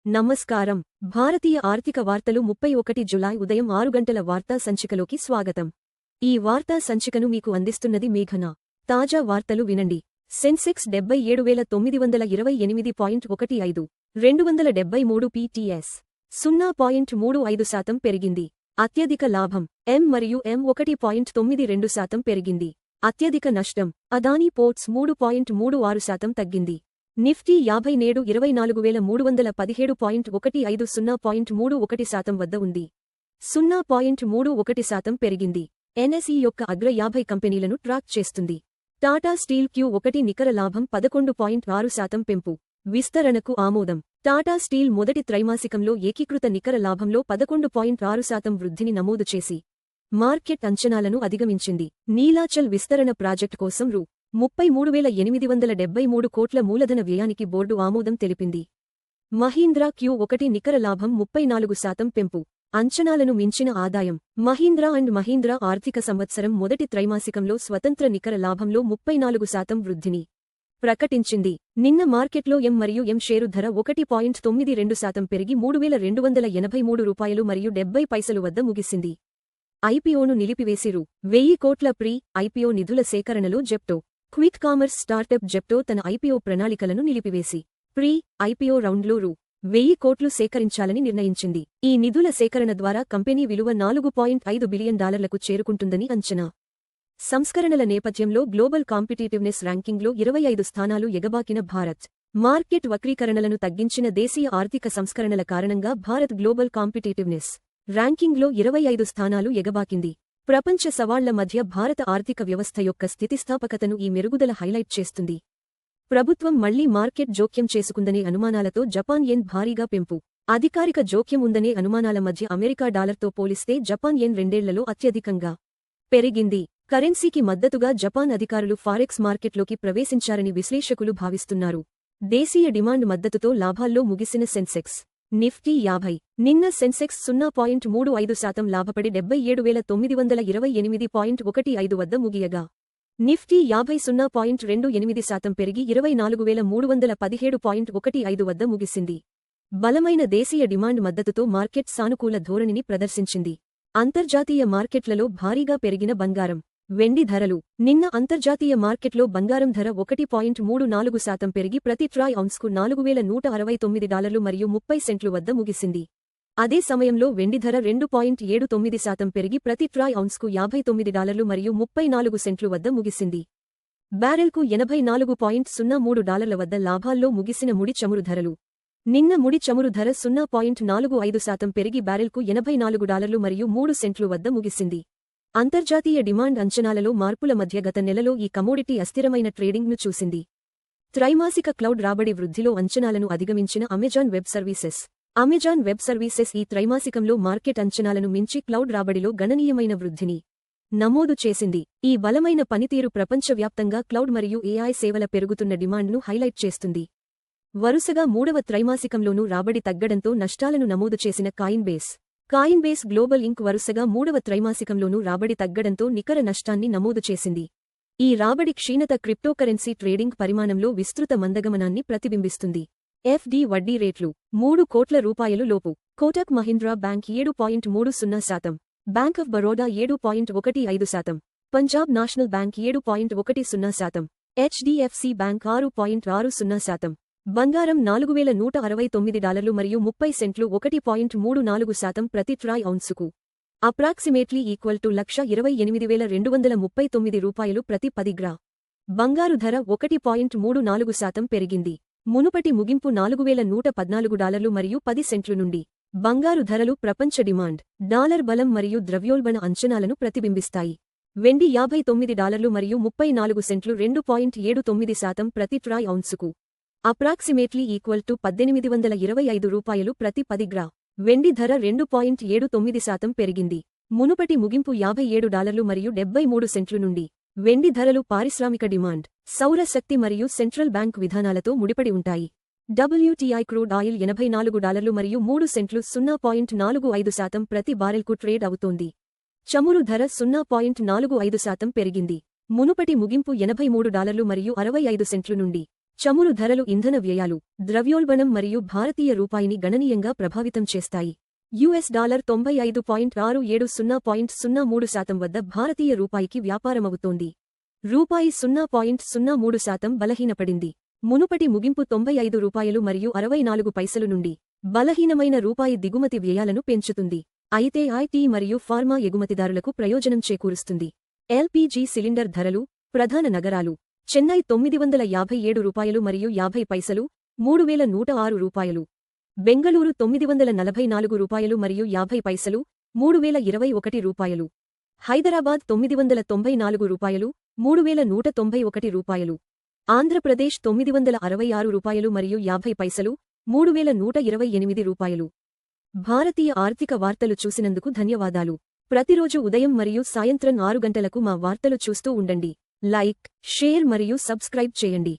నమస్కారం. భారతీయ ఆర్థిక వార్తలు 31 జులై ఉదయం 6 గంటల వార్తా సంచికలోకి స్వాగతం. ఈ వార్తా సంచికను మీకు అందిస్తున్నది మేఘన. తాజా వార్తలు వినండి. సెన్సెక్స్ 77,728.15 273 pts 0.35% పెరిగింది. అత్యధిక లాభం ఎం మరియు ఎం 1.92% పెరిగింది. అత్యధిక నష్టం అదానీ పోర్ట్స్ 3.36% తగ్గింది. నిఫ్టీ 50 నేడు 24,317.15 0.31% వద్ద ఉంది. 0.31% పెరిగింది. ఎన్ఎస్ఈ యొక్క అగ్ర 50 కంపెనీలను ట్రాక్ చేస్తుంది. టాటా స్టీల్ Q1 నికర లాభం 11.6% పెంపు. విస్తరణకు ఆమోదం. టాటా స్టీల్ మొదటి త్రైమాసికంలో ఏకీకృత నికర లాభంలో 11.6% వృద్ధిని నమోదు చేసి మార్కెట్ అంచనాలను అధిగమించింది. నీలాచల్ విస్తరణ ప్రాజెక్టు కోసం రూ. 33,873 కోట్ల మూలధన వ్యయానికి బోర్డు ఆమోదం తెలిపింది. మహీంద్రా Q1 నికర లాభం 34% పెంపు. అంచనాలను మించిన ఆదాయం. మహీంద్రా అండ్ మహీంద్రా ఆర్థిక సంవత్సరం మొదటి త్రైమాసికంలో స్వతంత్ర నికర లాభంలో 34% వృద్ధిని ప్రకటించింది. నిన్న మార్కెట్లో ఎం మరియు ఎం షేరు ధర 1.92% పెరిగి రూ. 3,283.70 వద్ద ముగిసింది. ఐపీఓను నిలిపివేసి రూ. 1,000 కోట్ల ప్రీ ఐపీఓ నిధుల సేకరణలో Zepto. Quick commerce startup Zepto తన ఐపీఓ ప్రణాళికలను నిలిపివేసి ప్రీ ఐపీఓ రౌండ్లో రూ. 1,000 కోట్లు సేకరించాలని నిర్ణయించింది. ఈ నిధుల సేకరణ ద్వారా కంపెనీ విలువ $4.5 బిలియన్ చేరుకుంటుందని అంచనా. సంస్కరణల నేపథ్యంలో గ్లోబల్ కాంపిటీటివ్నెస్ ర్యాంకింగ్లో 25 స్థానాలు ఎగబాకిన భారత్. మార్కెట్ వక్రీకరణలను తగ్గించిన దేశీయ ఆర్థిక సంస్కరణల కారణంగా భారత్ గ్లోబల్ కాంపిటీటివ్నెస్ ర్యాంకింగ్లో 25 స్థానాలు ఎగబాకింది. ప్రపంచ సవాళ్ల మధ్య భారత ఆర్థిక వ్యవస్థ యొక్క స్థితిస్థాపకతను ఈ మెరుగుదల హైలైట్ చేస్తుంది. ప్రభుత్వం మళ్లీ మార్కెట్ జోక్యం చేసుకుందనే అనుమానాలతో జపాన్ యెన్ భారీగా పెంపు. అధికారిక జోక్యం ఉందనే అనుమానాల మధ్య అమెరికా డాలర్తో పోలిస్తే జపాన్ యెన్ రెండేళ్లలో అత్యధికంగా పెరిగింది. కరెన్సీకి మద్దతుగా జపాన్ అధికారులు ఫారెక్స్ మార్కెట్లోకి ప్రవేశించారని విశ్లేషకులు భావిస్తున్నారు. దేశీయ డిమాండ్ మద్దతుతో లాభాల్లో ముగిసిన సెన్సెక్స్. నిఫ్టీ 50 నిన్న సెన్సెక్స్ 0.35% లాభపడి 77,928.15 వద్ద ముగియగా నిఫ్టీ 50 0.28% పెరిగి 24,317.15 వద్ద ముగిసింది. బలమైన దేశీయ డిమాండ్ మద్దతుతో మార్కెట్ సానుకూల ధోరణిని ప్రదర్శించింది. అంతర్జాతీయ మార్కెట్లలో భారీగా పెరిగిన బంగారం, వెండి ధరలు. నిన్న అంతర్జాతీయ మార్కెట్లో బంగారం ధర 1.34% పెరిగి ప్రతి ట్రాయ్ ఔన్స్కు $4,169 మరియు 30 సెంట్లు వద్ద ముగిసింది. అదే సమయంలో వెండి ధర 2.79% పెరిగి ప్రతి ట్రాయ్ ఔన్స్కు $59 మరియు 34 సెంట్లు వద్ద ముగిసింది. బ్యారెల్కు $84.03 వద్ద లాభాల్లో ముగిసిన ముడి చమురు ధరలు. నిన్న ముడి చమురు ధర 0.45% పెరిగి బ్యారెల్కు $84 మరియు 3 సెంట్లు వద్ద ముగిసింది. అంతర్జాతీయ డిమాండ్ అంచనాలలో మార్పుల మధ్య గత నెలలో ఈ కమోడిటీ అస్థిరమైన ట్రేడింగ్ను చూసింది. త్రైమాసిక క్లౌడ్ రాబడి వృద్ధిలో అంచనాలను అధిగమించిన Amazon web services. Amazon web services ఈ త్రైమాసికంలో మార్కెట్ అంచనాలను మించి క్లౌడ్ రాబడిలో గణనీయమైన వృద్ధిని నమోదు చేసింది. ఈ బలమైన పనితీరు ప్రపంచవ్యాప్తంగా క్లౌడ్ మరియు ఏఐ సేవల పెరుగుతున్న డిమాండ్ను హైలైట్ చేస్తుంది. వరుసగా మూడవ త్రైమాసికంలోనూ రాబడి తగ్గడంతో నష్టాలను నమోదు చేసిన కాయిన్బేస్ గ్లోబల్ ఇంక్ వరుసగా మూడవ త్రైమాసికంలోనూ రాబడి తగ్గడంతో నికర నష్టాన్ని నమోదు చేసింది. ఈ రాబడి క్షీణత క్రిప్టోకరెన్సీ ట్రేడింగ్ పరిమాణంలో విస్తృత మందగమనాన్ని ప్రతిబింబిస్తుంది. ఎఫ్డి వడ్డీ రేట్లు 3 కోట్ల రూపాయలు లోపు. Kotak Mahindra bank 7.30%, bank of Baroda 7.15%, Punjab national bank 7.10%, HDFC bank 6.60%. బంగారం $4,169 మరియు 30 సెంట్లు 1.34% ప్రతి ట్రాయ్ ఔన్సుకు. అప్రాక్సిమేట్లీ ఈక్వల్ టు $128,239 ప్రతి 10 గ్రా. బంగారు ధర 1.34% పెరిగింది. మునుపటి ముగింపు $4,114 మరియు 10 సెంట్లు నుండి. బంగారు ధరలు ప్రపంచ డిమాండ్, డాలర్ బలం మరియు ద్రవ్యోల్బణ అంచనాలను ప్రతిబింబిస్తాయి. వెండి $59 మరియు 34 సెంట్లు 2.79% ప్రతి ట్రాయ్ ఔన్సుకు. అప్రాక్సిమేట్లీ ఈక్వల్ టు $1,825 ప్రతి 10 గ్రా. వెండి ధర 2.79% పెరిగింది. మునుపటి ముగింపు $57 మరియు 73 సెంట్లు నుండి. వెండి ధరలు పారిశ్రామిక డిమాండ్, సౌర శక్తి మరియు సెంట్రల్ బ్యాంక్ విధానాలతో ముడిపడి ఉంటాయి. WTI క్రూడ్ ఆయిల్ $84 మరియు 3 సెంట్లు 0.45% ప్రతి బారెల్కు ట్రేడ్ అవుతోంది. చమురు ధర 0.45% పెరిగింది. మునుపటి ముగింపు $83 మరియు 65 సెంట్లు నుండి. చమురు ధరలు ఇంధన వ్యయాలు ద్రవ్యోల్బణం మరియు భారతీయ రూపాయిని గణనీయంగా ప్రభావితం చేస్తాయి. $65.670.03 వద్ద భారతీయ రూపాయికి వ్యాపారమవుతోంది. రూపాయి 0.03% బలహీనపడింది. మునుపటి ముగింపు $95 మరియు 64 పైసలు నుండి. బలహీనమైన రూపాయి దిగుమతి వ్యయాలను పెంచుతుంది. అయితే ఐటీ మరియు ఫార్మా ఎగుమతిదారులకు ప్రయోజనం చేకూరుస్తుంది. ఎల్పీజీ సిలిండర్ ధరలు ప్రధాన నగరాలు చెన్నై $957 మరియు 50 పైసలు, $3,106. బెంగళూరు $944 మరియు 50 పైసలు, $3,021. హైదరాబాద్ $994, $3,191. ఆంధ్రప్రదేశ్ $966 మరియు 50 పైసలు, $3,128. భారతీయ ఆర్థిక వార్తలు చూసినందుకు ధన్యవాదాలు. ప్రతిరోజు ఉదయం మరియు సాయంత్రం 6 గంటలకు మా వార్తలు చూస్తూ ఉండండి. లైక్, షేర్ మరియు సబ్స్క్రైబ్ చేయండి.